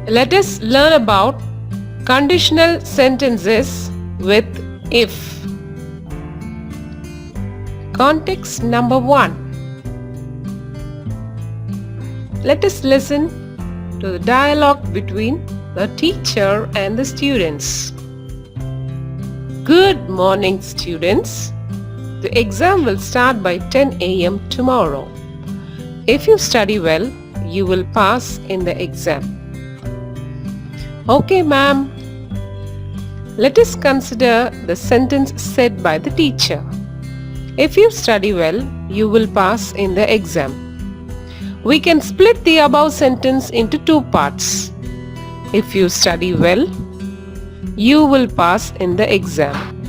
Let us learn about conditional sentences with if. Context number 1. Let us listen to the dialogue between the teacher and the students. Good morning, students. The exam will start by 10 a.m. tomorrow. If you study well, you will pass in the exam. Okay, ma'am. Let us consider the sentence said by the teacher. If you study well, you will pass in the exam. We can split the above sentence into two parts. If you study well, you will pass in the exam.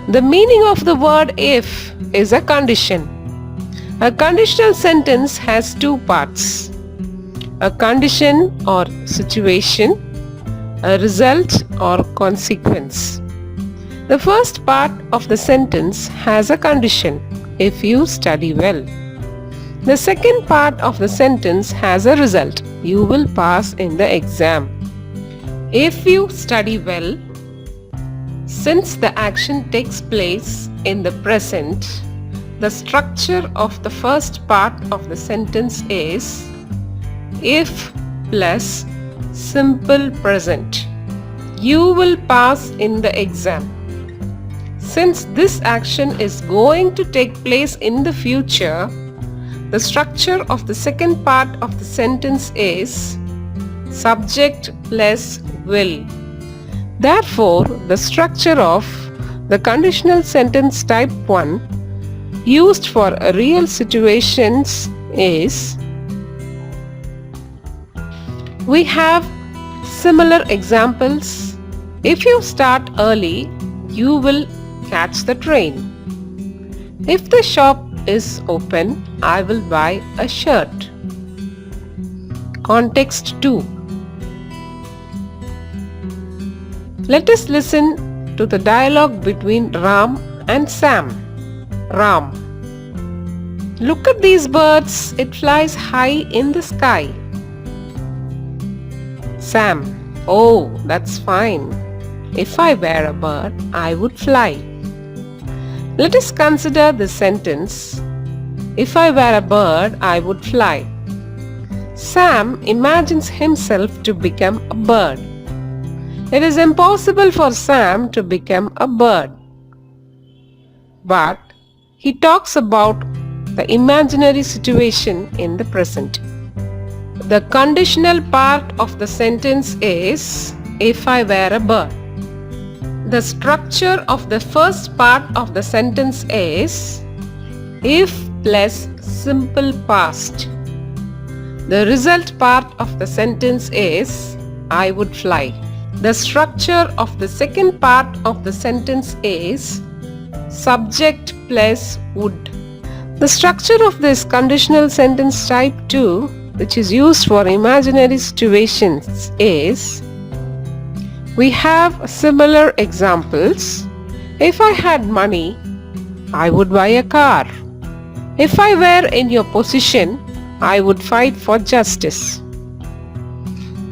The meaning of the word if is a condition. A conditional sentence has two parts: a condition or situation, a result or consequence. The first part of the sentence has a condition: if you study well. The second part of the sentence has a result: you will pass in the exam. If you study well, since the action takes place in the present, the structure of the first part of the sentence is if plus simple present. You will pass in the exam. Since this action is going to take place in the future, the structure of the second part of the sentence is subject plus will. Therefore, the structure of the conditional sentence type 1 used for real situations is: we have similar examples. If you start early, you will catch the train. If the shop is open, I will buy a shirt. Context 2. Let us listen to the dialogue between Ram and Sam. Ram: look at these birds, it flies high in the sky. Sam: oh, that's fine. If I were a bird, I would fly. Let us consider this sentence: if I were a bird, I would fly. Sam imagines himself to become a bird. It is impossible for Sam to become a bird. But he talks about the imaginary situation in the present. The conditional part of the sentence is if I were a bird. The structure of the first part of the sentence is if plus simple past. The result part of the sentence is I would fly. The structure of the second part of the sentence is subject plus would. The structure of this conditional sentence type 2, which is used for imaginary situations, is: we have similar examples. If I had money, I would buy a car. If I were in your position, I would fight for justice.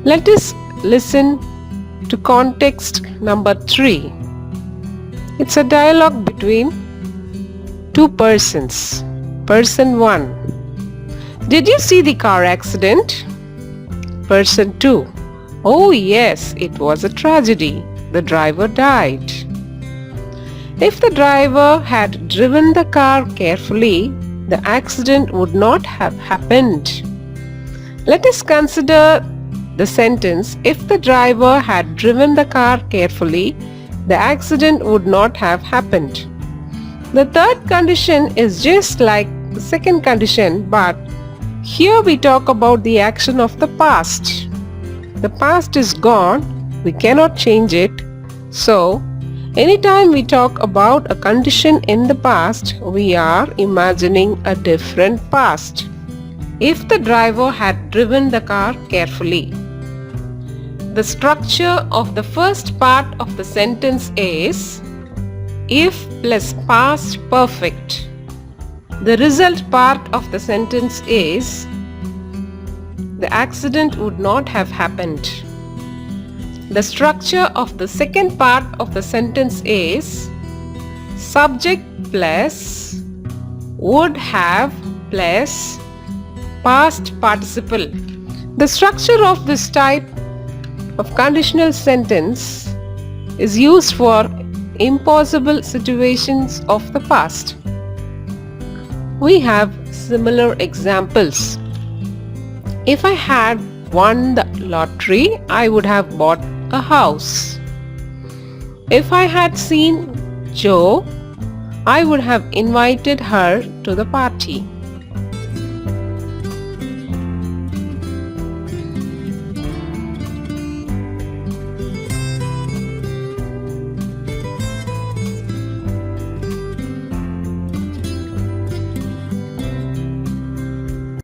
Let us listen to context number 3. It's a dialogue between two persons. Person 1: did you see the car accident? Person 2: oh yes, it was a tragedy. The driver died. If the driver had driven the car carefully, the accident would not have happened. Let us consider the sentence: if the driver had driven the car carefully, the accident would not have happened. The third condition is just like the second condition, but here we talk about the action of the past. The past is gone, we cannot change it. So, anytime we talk about a condition in the past, we are imagining a different past. If the driver had driven the car carefully. The structure of the first part of the sentence is if plus past perfect. The result part of the sentence is the accident would not have happened. The structure of the second part of the sentence is subject plus would have plus past participle. The structure of this type of conditional sentence is used for impossible situations of the past. We have similar examples. If I had won the lottery, I would have bought a house. If I had seen Jo, I would have invited her to the party.